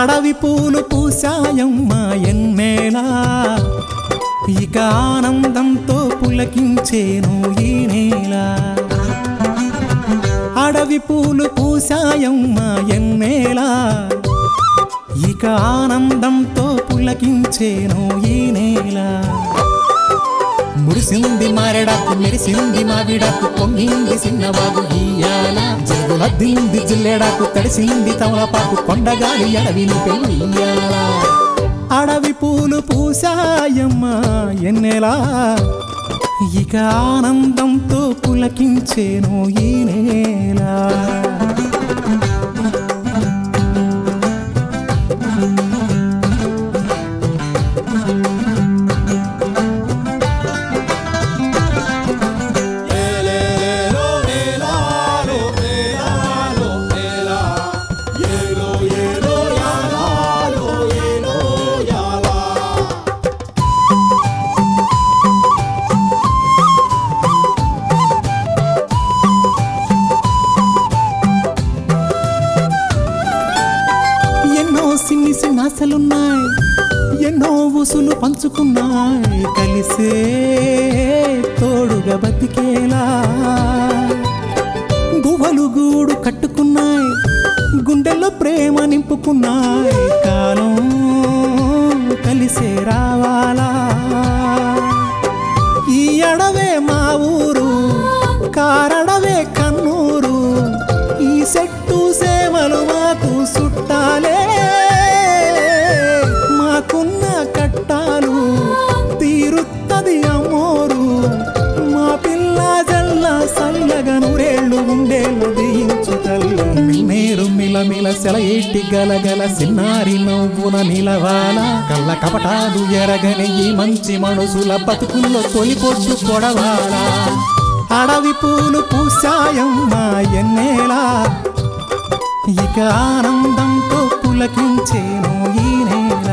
అడవి పూలు పూసాయమ్మ ఎన్నేలా ఇక ఆనందంతో పులకించేను ఈ నేల అడవి పూలు పూసాయమ్మ ఎన్నేలా ఇక ఆనందంతో పులకించేను ఈ నేల మురిసింది మారెడాకు మెరిసింది మావిడాకు పొంగింది సిన్నవాగు ఇయ్యాల జగులద్దింది జిల్లెడాకు తడిసింది తమలపాకు కొండగాలి అడవిని పెళ్ళియ్యాల అడవి పూలు పూసాయమ్మ ఎన్నెలా ఇక ఆనందంతో పులకించేను ఈ నేల ఆశలున్నాయి ఎన్నో ఊసులు పంచుకున్నాయి కలిసే తోడుగా బతికేలా గువ్వలు గూడు కట్టుకున్నాయి గుండెల్లో ప్రేమ నింపుకున్నాయి కాలం కలిసే రావాలా ఈ అడవే మా ఊరు కారడవే కన్నూరు ఈ చెట్టు సేవలు మాకు చుట్టాలే మాకున్న కట్టాలు తీరుత్తది అమ్మోరు మా పిల్ల జల్ల సల్లగా నూరేళ్ళు ఉండేళ్ళు దీయించు తల్లి మేరు మిలమిల సెలయేటి గలగల సిన్నారి నవ్వున నిలవాల కళ్ళ కపటాలు ఎరగని ఈ మంచి మనసుల బతుకుల్లో తొలిపొట్టు పొడవాల అడవి పూలు పూసాయమ్మ ఎన్నేలా ఇక ఆనందంతో పులకించేను ఈ నేల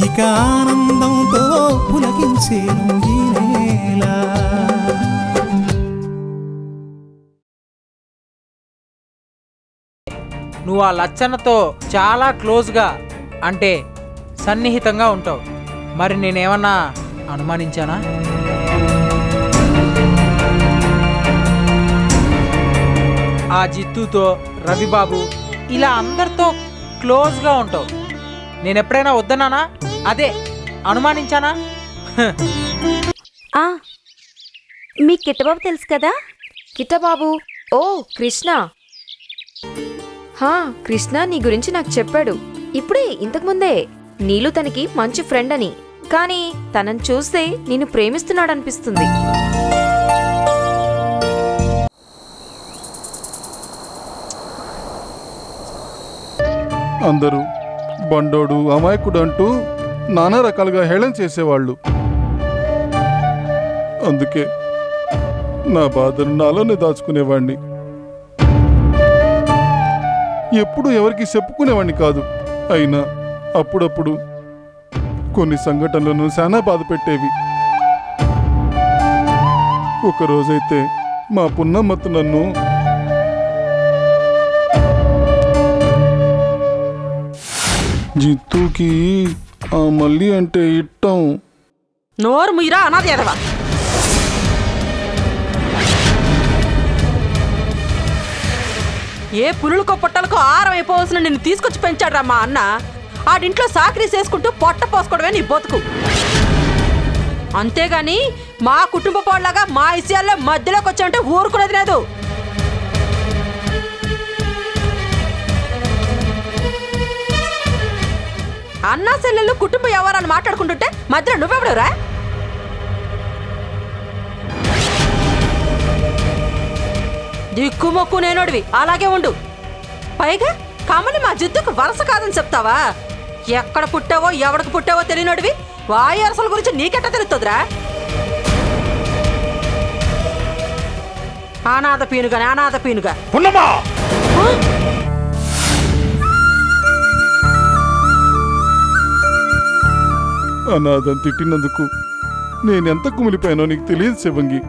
ఇక ఆనందంతో పులకించేను ఈ నేల నువ్వు ఆ లచ్చన్నతో చాలా క్లోజ్గా అంటే సన్నిహితంగా ఉంటావు. మరి నేనేమన్నా అనుమానించానా? ఆ జిత్తుతో రవిబాబు ఇలా అందరితో క్లోజ్గా ఉంటావు. నేను ఎప్పుడైనా వద్దన్నానా? అదే అనుమానించానా? మీ కిట్టబాబు తెలుసు కదా? కిట్టబాబు? ఓ కృష్ణ. కృష్ణ నీ గురించి నాకు చెప్పాడు ఇప్పుడే, ఇంతకుముందే. నీలు తనకి మంచి ఫ్రెండ్ అని, కానీ తనని చూస్తే నిన్ను ప్రేమిస్తున్నాడనిపిస్తుంది. అందరూ బండోడు అమాయకుడు అంటూ నానా రకాలుగా హేళన చేసేవాళ్ళు. అందుకే నా బాధను నాలోనే దాచుకునేవాణ్ణి. ఎప్పుడు ఎవరికి చెప్పుకునేవాణ్ణి కాదు. అయినా అప్పుడప్పుడు కొన్ని సంఘటనలను చాలా బాధ పెట్టేవి. ఒకరోజైతే మా పున్నమ్మత్తు నన్ను జిత్తుకి ఆ మళ్ళీ అంటే ఇట్టం. నోరు మీరా అనాది ఎదవా. ఏ పులులకో పొట్టలకో ఆరం అయిపోవలసిన నిన్ను తీసుకొచ్చి పెంచాడు రా మా అన్న. ఆడింట్లో సాకరీ చేసుకుంటూ పొట్ట పోసుకోవడమే నీ బతుకు. అంతేగాని మా కుటుంబ పోళ్ళగా మా విషయాల్లో మధ్యలోకి వచ్చామంటే ఊరుకునేది లేదు. అన్నా చెల్లెళ్ళు కుటుంబ వ్యవహారాలు మాట్లాడుకుంటుంటే మధ్యలో నువ్వెవడురా? దిక్కుమొక్కు నేనోడివి అలాగే ఉండు. పైగా కమలి మా జిద్దుకు వరస కాదని చెప్తావా? ఎక్కడ పుట్టావో ఎవడికి పుట్టావో తెలియనోడివి వాయి అరసల గురించి నీకెట్ట తెలుస్తుందిరా? అనాథ పీనుగా పున్నమ్మా! అనాథం తిట్టినందుకు నేనెంత కుమిలిపోయానో నీకు తెలియదు శివంగి.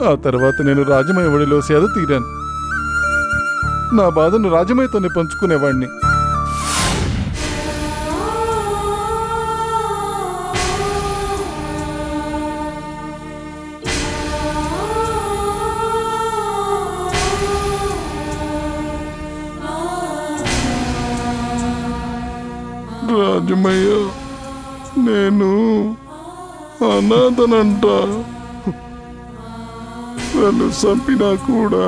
ఆ తర్వాత నేను రాజమయ్య ఒడిలో సేద తీరాను. నా బాధను రాజమయ్యతోనే పంచుకునేవాణ్ణి. రాజమయ్య, నేను అనాథనంట. నన్ను చంపినా కూడా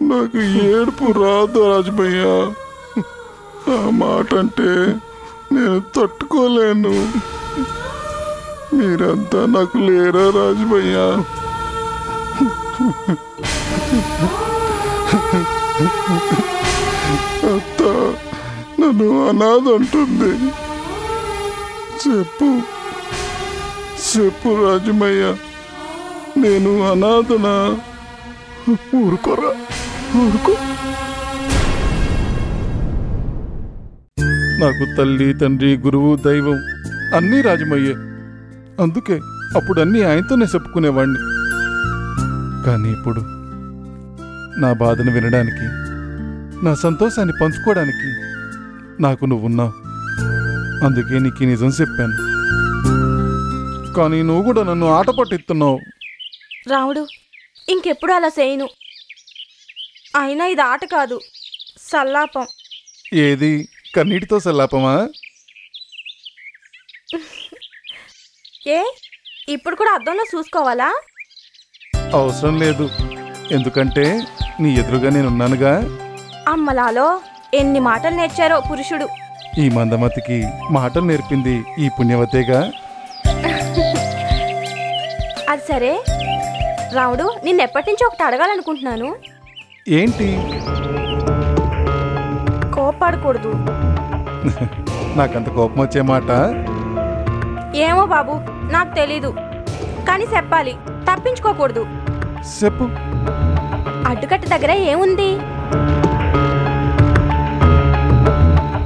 నాకు ఏడుపు రాదు రాజమయ్య. ఆ మాట అంటే నేను తట్టుకోలేను. మీరంతా నాకు లేరా రాజమయ్య? అత్త నన్ను అనాథ అంటుంది. చెప్పు రాజమయ్య, నేను అనాథనా? ఊరుకోరా, ఊరుకో. నాకు తల్లి, తండ్రి, గురువు, దైవం అన్నీ రాజమయ్యే. అందుకే అప్పుడు అన్నీ ఆయనతోనే చెప్పుకునేవాణ్ణి. కానీ ఇప్పుడు నా బాధను వినడానికి, నా సంతోషాన్ని పంచుకోవడానికి నాకు నువ్వున్నావు. అందుకే నీకు నిజం చెప్పాను. కానీ నువ్వు కూడా నన్ను ఆట పట్టిస్తున్నావు. రాముడు, ఇంకెప్పుడు అలా చేయను. అయినా ఇది ఆట కాదు, సల్లాపం. ఏది కన్నీటితో సల్లాపమా? ఏ ఇప్పుడు కూడా అద్దంలో చూసుకోవాలా? అవసరం లేదు, ఎందుకంటే నీ ఎదురుగా నేనున్నానుగా. అమ్మలాలో ఎన్ని మాటలు నేర్చారో పురుషుడు. ఈ మందమతికి మాటలు నేర్పింది ఈ పుణ్యవతేగా. అది సరే రాముడు, నిన్నెప్పటి నుంచి ఒకటి అడగాలనుకుంటున్నాను. ఏంటి? కోపడకూడదు. నాకంత కోపం వచ్చే మాట? ఏమో బాబు, నాకు తెలీదు. కానీ చెప్పాలి, తప్పించుకోకూడదు. చెప్పు. అడ్డుకట్ట దగ్గర ఏముంది?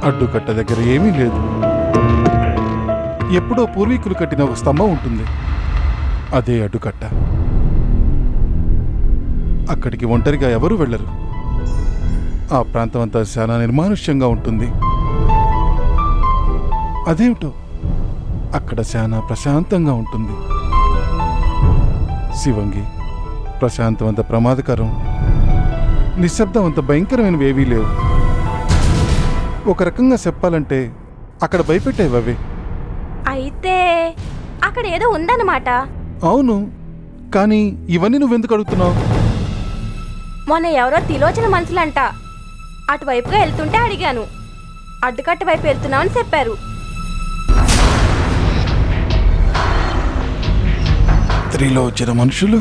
అడ్డుకట్ట దగ్గర ఏమీ లేదు. ఎప్పుడో పూర్వీకులు కట్టిన ఒక స్తంభం ఉంటుంది, అదే అడ్డుకట్ట. అక్కడికి ఒంటరిగా ఎవరూ వెళ్ళరు. ఆ ప్రాంతం అంతా చాలా నిర్మానుష్యంగా ఉంటుంది. అదేమిటో అక్కడ చాలా ప్రశాంతంగా ఉంటుంది. శివంగి, ప్రశాంతం అంత ప్రమాదకరం, నిశ్శబ్దం అంత భయంకరమైనవి ఏవీ లేవు. ఒక రకంగా చెప్పాలంటే అక్కడ భయపెట్టేవే. అయితే అక్కడ ఏదో ఉందన్నమాట. అవును, కానీ ఇవన్నీ నువ్వెందుకు అడుగుతున్నావు? మొన్న ఎవరో తిలోచన మనుషులంట అటువైపుగా వెళ్తుంటే అడిగాను. అడ్డుకట్ట వైపు వెళ్తున్నామని చెప్పారు. త్రిలోచన మనుషులు?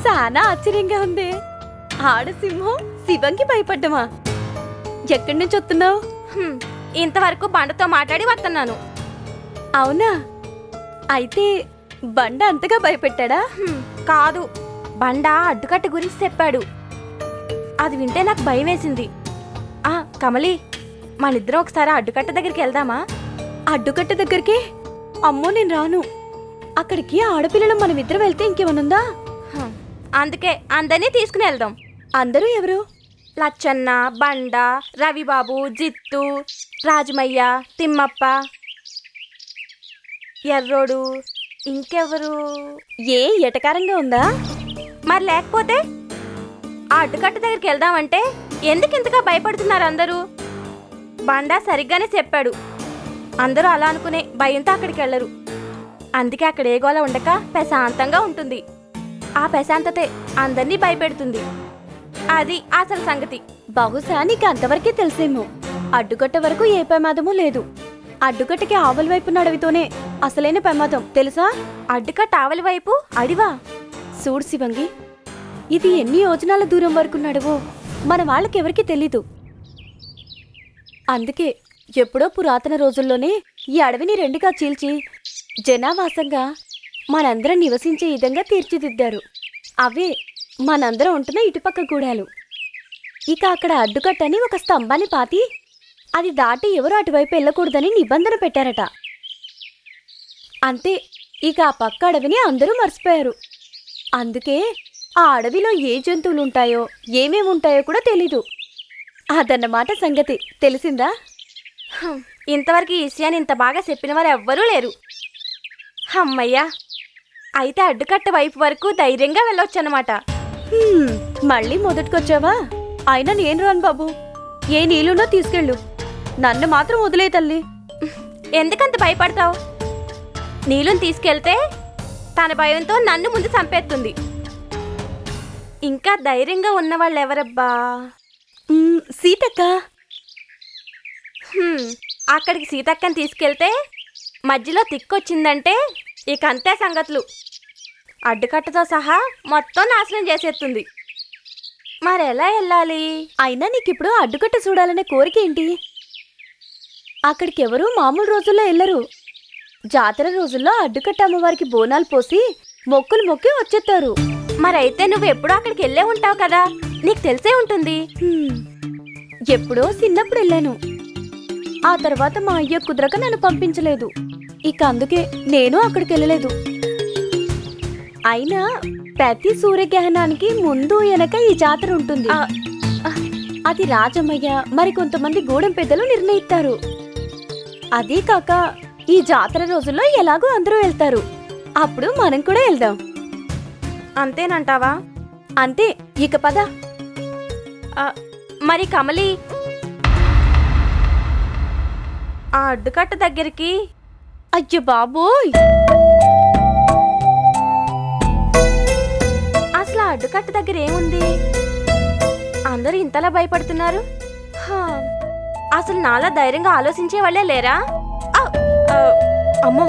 చాలా ఆశ్చర్యంగా ఉంది. ఆడసింహం శివంకి భయపడ్డమా? ఎక్కడి నుంచి వస్తున్నావు? ఇంతవరకు బండతో మాట్లాడి వస్తున్నాను. అవునా? అయితే బండ అంతగా భయపెట్టాడా? కాదు, బండ అడ్డుకట్ట గురించి చెప్పాడు. అది వింటే నాకు భయం వేసింది. కమలి, మనిద్దరం ఒకసారి అడ్డుకట్ట దగ్గరికి వెళ్దామా? అడ్డుకట్ట దగ్గరికి? అమ్మో, నేను రాను. అక్కడికి ఆడపిల్లలు మనమిద్దరం వెళ్తే ఇంకేమనుందా? అందుకే అందరినీ తీసుకుని వెళ్దాం. అందరూ ఎవరు? లచ్చన్న, బండ, రవిబాబు, జిత్తు, రాజమయ్య, తిమ్మప్ప, ఎర్రోడు, ఇంకెవరు? ఏ ఎటకారంగా ఉందా? మరి లేకపోతే ఆ అడ్డుకట్ట దగ్గరికి వెళ్దామంటే ఎందుకు ఇంతగా భయపడుతున్నారు అందరూ? బండా సరిగ్గానే చెప్పాడు. అందరూ అలా అనుకునే భయంతో అక్కడికి వెళ్ళరు. అందుకే అక్కడ ఏ గోల ఉండక ప్రశాంతంగా ఉంటుంది. ఆ ప్రశాంతతే అందరినీ భయపెడుతుంది. అది అసలు సంగతి. బహుశా నీకు అంతవరకే తెలిసేమో. అడ్డుకట్ట వరకు ఏ ప్రమాదమూ లేదు. అడ్డుకట్టకి ఆవలి వైపు అడవితోనే అసలైన ప్రమాదం తెలుసా? అడ్డుకట్ట ఆవలి వైపు అడివా? చూడు శివంగి, ఇది ఎన్ని యోజనాల దూరం వరకు నడువో మన వాళ్ళకెవరికి తెలీదు. అందుకే ఎప్పుడో పురాతన రోజుల్లోనే ఈ అడవిని రెండుగా చీల్చి జనావాసంగా మనందరం నివసించే విధంగా తీర్చిదిద్దారు. అవే మనందరం ఉంటున్న ఇటుపక్క గూడాలు. ఇక అక్కడ అడ్డుకట్టని ఒక స్తంభాన్ని పాతి అది దాటి ఎవరు అటువైపు వెళ్ళకూడదని నిబంధన పెట్టారట. అంతే, ఇక ఆ పక్క అడవిని అందరూ మర్చిపోయారు. అందుకే ఆ అడవిలో ఏ జంతువులు ఉంటాయో ఏమేమి ఉంటాయో కూడా తెలీదు. అదన్నమాట సంగతి. తెలిసిందా? ఇంతవరకు ఈ విషయాన్ని ఇంత బాగా చెప్పిన వారు ఎవ్వరూ లేరు. అమ్మయ్యా, అయితే అడ్డుకట్ట వైపు వరకు ధైర్యంగా వెళ్ళొచ్చన్నమాట. మళ్ళీ మొదటికొచ్చావా? అయినా నేను రాను బాబు. ఏ నీళ్ళునో తీసుకెళ్ళు, నన్ను మాత్రం వదిలే తల్లి. ఎందుకంత భయపడతావు? నీళ్ళని తీసుకెళ్తే తన భయంతో నన్ను ముందు చంపేస్తుంది. ఇంకా ధైర్యంగా ఉన్నవాళ్ళు ఎవరబ్బా? సీతక్క. అక్కడికి సీతక్కని తీసుకెళ్తే మధ్యలో తిక్కొచ్చిందంటే ఇక అంతే సంగతులు. అడ్డుకట్టతో సహా మొత్తం నాశనం చేసేస్తుంది. మరెలా వెళ్ళాలి? అయినా నీకిప్పుడు అడ్డుకట్ట చూడాలనే కోరిక ఏంటి? అక్కడికి ఎవరూ మామూలు రోజుల్లో వెళ్ళరు. జాతర రోజుల్లో అడ్డుకట్ట అమ్మవారికి బోనాలు పోసి మొక్కులు మొక్కి వచ్చేస్తారు. మరైతే నువ్వు ఎప్పుడూ అక్కడికి వెళ్ళే ఉంటావు కదా, నీకు తెలిసే ఉంటుంది. ఎప్పుడో చిన్నప్పుడు వెళ్ళాను. ఆ తర్వాత మా అయ్య కుదరక నన్ను పంపించలేదు. ఇక అందుకే నేను అక్కడికి వెళ్ళలేదు. అయినా ప్రతి సూర్యగ్రహణానికి ముందు వెనక ఈ జాతర ఉంటుంది. అది రాజమయ్య మరి కొంతమంది గూడెం పెద్దలు నిర్ణయిస్తారు. అదే కాక ఈ జాతర రోజుల్లో ఎలాగో అందరూ వెళ్తారు. అప్పుడు మనం కూడా వెళ్దాం. అంతేనంటావా? అంతే. ఇక పద. మరి కమలి, ఆ అడ్డుకట్ట దగ్గరికి. అయ్యో బాబోయ్, అసలు ఆ అడ్డుకట్ట దగ్గర ఏముంది? అందరూ ఇంతలా భయపడుతున్నారు. అసలు నాలా ధైర్యంగా ఆలోచించే వాళ్ళే లేరా? అమ్మో,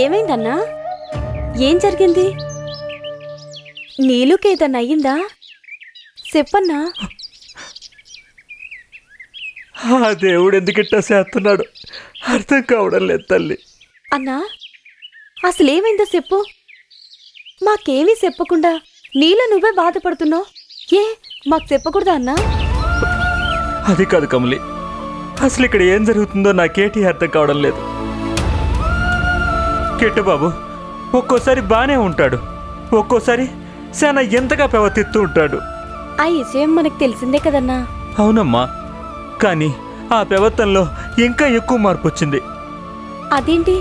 ఏమైందన్నా? ఏం జరిగింది? నీలుకేదన్నా అయ్యిందా? చెప్పన్నా. ఆ దేవుడు ఎందుకిట్టా చేస్తున్నాడు అర్థం కావడం లేదు తల్లి. అన్నా, అసలేమైందో చెప్పు. మాకేమీ చెప్పకుండా నీలో నువ్వే బాధపడుతున్నావు. ఏ మాకు చెప్పకూడదా అన్నా? అది కాదు కమలి, అసలు ఇక్కడ ఏం జరుగుతుందో నాకేటి అర్థం కావడం లేదు. కిట్టు బాబు ఒక్కోసారి బాగానే ఉంటాడు, ఒక్కోసారి శానా ఎంతగా ప్రవర్తిస్తూ ఉంటాడు. ఆ విషయం మనకు తెలిసిందే కదన్నా. అవునమ్మా, కానీ ఆ ప్రవర్తనలో ఇంకా ఎక్కువ మార్పు వచ్చింది. అదేంటి?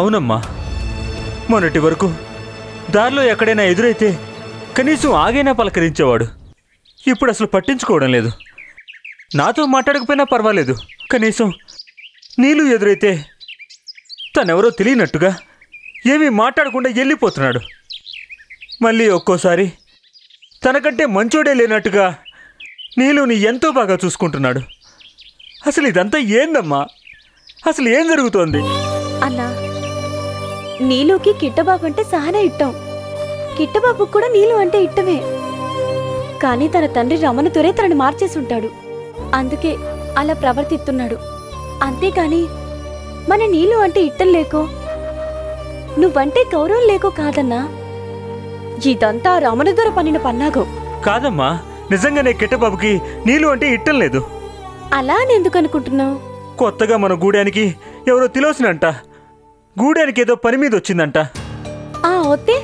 అవునమ్మా, మొన్నటి వరకు దారిలో ఎక్కడైనా ఎదురైతే కనీసం ఆగైనా పలకరించేవాడు. ఇప్పుడు అసలు పట్టించుకోవడం లేదు. నాతో మాట్లాడకపోయినా పర్వాలేదు, కనీసం నీళ్ళు ఎదురైతే తనెవరో తెలియనట్టుగా ఏమీ మాట్లాడకుండా వెళ్ళిపోతున్నాడు. మళ్ళీ ఒక్కోసారి తనకంటే మంచోడే లేనట్టుగా నీలుని ఎంతో బాగా చూసుకుంటున్నాడు. అసలు ఇదంతా ఏందమ్మా? అసలు ఏం జరుగుతోంది? అన్నా, నీలుకి కిట్టబాబు అంటే చాలా ఇట్టం. కిట్టబాబుకు కూడా నీలు అంటే ఇట్టమే. కానీ తన తండ్రి రమణతురే తనని మార్చేసుంటాడు. అందుకే అలా ప్రవర్తిస్తున్నాడు. అంతేకాని మన నీలు అంటే ఇట్టం లేకో, నువ్వంటే గౌరవం లేకో కాదన్నా. ఇదంతా రమణదొర పన్నిన పన్నాగం. కాదమ్మా, నిజంగానే కిట్టబాబుకి నీలు అంటే ఇట్టం లేదు. అలా అని ఎందుకు అనుకుంటున్నావు? కొత్తగా మన గూడానికి ఎవరో తిలోచనంట. గూడానికి ఏదో పని మీద వచ్చిందంట. వస్తే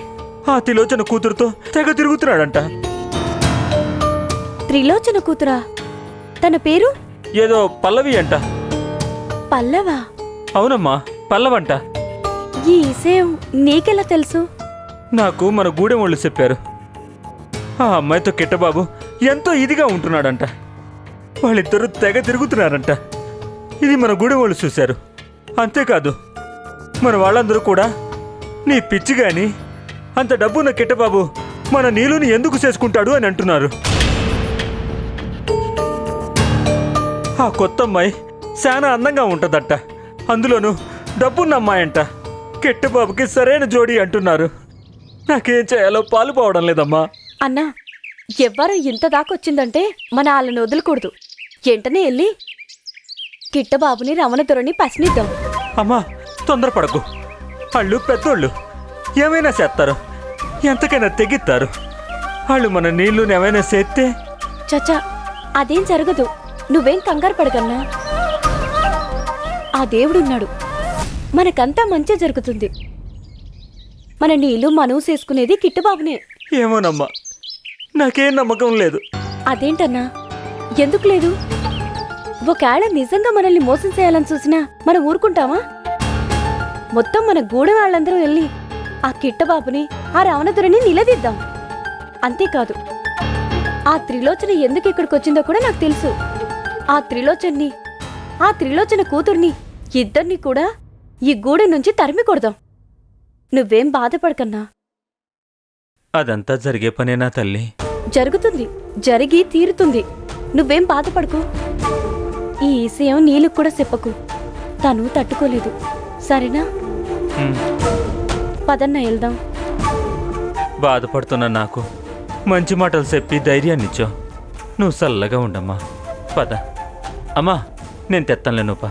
ఆ తిలోచన కూతురుతో తెగ తిరుగుతున్నాడంట. త్రిలోచన కూతురా? తన పేరు ఏదో పల్లవి అంట. పల్లవా? అవునమ్మా, పల్లవంట. ఈ విషయం నీకెలా తెలుసు? నాకు మన గూడెం వాళ్ళు చెప్పారు. ఆ అమ్మాయితో కిట్టబాబు ఎంతో ఇదిగా ఉంటున్నాడంట. వాళ్ళిద్దరూ తెగ తిరుగుతున్నారంట. ఇది మన గూడెం వాళ్ళు చూశారు. అంతేకాదు, మన వాళ్ళందరూ కూడా నీ పిచ్చి గాని అంత డబ్బున్న కిట్టబాబు మన నీలుని ఎందుకు చేసుకుంటాడు అని అంటున్నారు. ఆ కొత్త అమ్మాయి చాలా అందంగా ఉంటుందట. అందులోనూ డబ్బున్న అమ్మాయంట. కిట్టబాబుకి సరైన జోడీ అంటున్నారు. నాకేం చేయాలో పాలుపోవడం లేదమ్మా. అన్నా, ఎవ్వరం ఇంత దాకొచ్చిందంటే మన వాళ్ళని వదలకూడదు. వెంటనే వెళ్ళి కిట్టబాబుని రమణతురని పసినిద్దాం. అమ్మా, తొందరపడకు. వాళ్ళు పెద్దోళ్ళు, ఏమైనా చేస్తారు, ఎంతకైనా తెగిస్తారు. వాళ్ళు మన నీళ్లు ఏమైనా చేస్తే చచ్చా, అదేం జరగదు. నువ్వేం కంగారు పడకన్నా. ఆ దేవుడున్నాడు, మనకంతా మంచి జరుగుతుంది. మన నీళ్ళు మనవు చేసుకునేది కిట్టబాబునే. ఏమోనమ్మా, నాకేం నమ్మకం లేదు. అదేంటన్నా, ఎందుకు లేదు? ఒకవేళ నిజంగా మనల్ని మోసం చేయాలని చూసినా మనం ఊరుకుంటామా? మొత్తం మన గూడెం వాళ్ళందరూ వెళ్ళి ఆ కిట్టబాబుని, ఆ రావణదురని నిలదీద్దాం. అంతేకాదు, ఆ త్రిలోచన ఎందుకు ఇక్కడికి వచ్చిందో కూడా నాకు తెలుసు. ఆ త్రిలోచన కూతుర్ని, ఇద్దరిని కూడా ఈ గూడెం నుంచి తరిమి కొడదాం. నువ్వేం బాధపడకన్నా. అదంతా జరిగే పనేనా తల్లి? జరుగుతుంది, జరిగి తీరుతుంది. నువ్వేం బాధపడకు. ఈ విషయం నీళ్ళకు కూడా చెప్పకు. తను తట్టుకోలేదు, సరేనా? పదన్నా వెళ్దాం. బాధపడుతున్నా నాకు మంచి మాటలు చెప్పి ధైర్యాన్నిచ్చో. నువ్వు చల్లగా ఉండమ్మా. పద అమ్మా, నేను తెత్తానులేనుపా.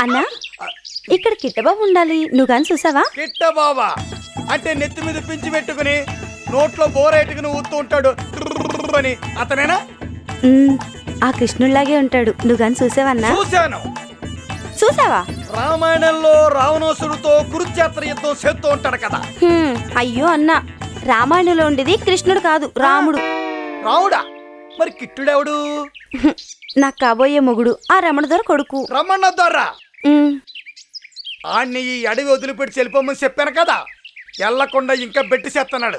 అన్నా, ఇక్కడ కిట్టబాబు ఉండాలి. నువ్వు కానీ చూసావా? కిట్టబాబా అంటే నెత్తి మీద పించి పెట్టుకుని నోట్లో బోరేటుకుని ఊతూ ఉంటాడు అని అతనేనా? ఆ కృష్ణుడిలాగే ఉంటాడు. నువ్వు కానీ చూసావన్నా? చూశాను. చూసావా? రామాయణంలో రావణాసురుతో కురుక్షేత్ర యుద్ధం చేస్తూ ఉంటాడు కదా. అయ్యో అన్నా, రామాయణంలో ఉండేది కృష్ణుడు కాదు, రాముడు. రాముడా? మరి కిట్టుడెవడు? నాకు కాబోయే మొగుడు, ఆ రమణదొర కొడుకు. రమణదొర ఆడిని ఈ అడవి వదిలిపెట్టి వెళ్ళిపోమని చెప్పాను కదా. ఎల్లకుండా ఇంకా బెట్టి చేస్తున్నాడు.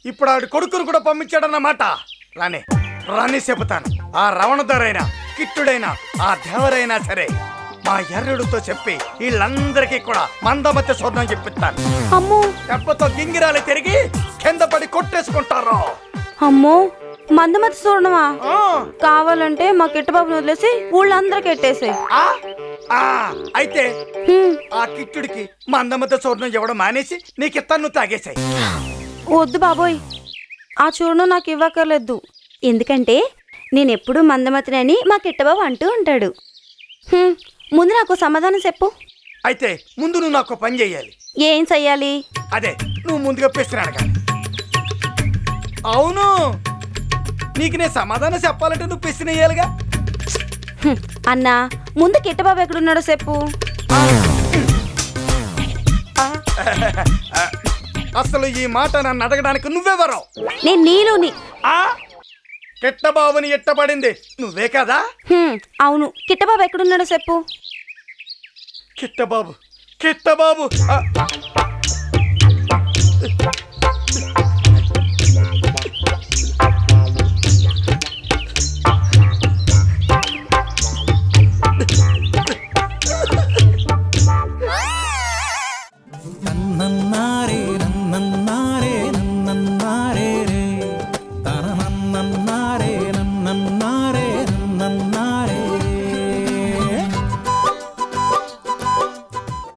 ఇప్పుడు ఆవిడ కొడుకును కూడా పంపించాడన్నమాట. రాని చెబుతాను. ఆ రమణదొరైనా కిట్టుడైనా ఆ దేవరైనా సరే మా ఎర్రుడితో చెప్పి వీళ్ళందరికీ కూడా మందమతి స్వర్ణం చెప్పిస్తాను. అమ్మో, దెబ్బతో గింగిరాలు తిరిగి కింద పడి కొట్టేసుకుంటారు. అమ్మో, మందమతి చూడమా? కావాలంటే మా కిట్టబాబుని వదిలేసి ఊళ్ళందరికి ఎట్టేసే. అయితే ఆ కిట్టుడికి మందమతి చూర్ణం ఇవ్వడం మానేసి నీకిస్తాను, నువ్వు తాగేసాయి. వద్దు బాబోయ్, ఆ చూర్ణం నాకు ఇవ్వక్కర్లేదు. ఎందుకంటే నేనెప్పుడు మందమతినని మా కిట్టబాబు అంటూ ఉంటాడు. ముందు నాకు సమాధానం చెప్పు. అయితే ముందు నువ్వు నాకు పని చెయ్యాలి. ఏం చెయ్యాలి? అదే నువ్వు ముందుగా ప్రశ్న కానీ. అవును, నీకు నేను సమాధానం చెప్పాలంటే నువ్వు ప్రశ్న వేయాలిగా. అన్నా, ముందు కిట్టబాబు ఎక్కడున్నాడో చెప్పు. అసలు ఈ మాట నన్ను అడగడానికి నువ్వెవరో? నేను నీలుని. కిట్టబాబుని ఎట్టబడింది నువ్వే కదా? అవును. కిట్టబాబు ఎక్కడున్నాడో చెప్పు. కిట్టబాబు, కిట్టబాబు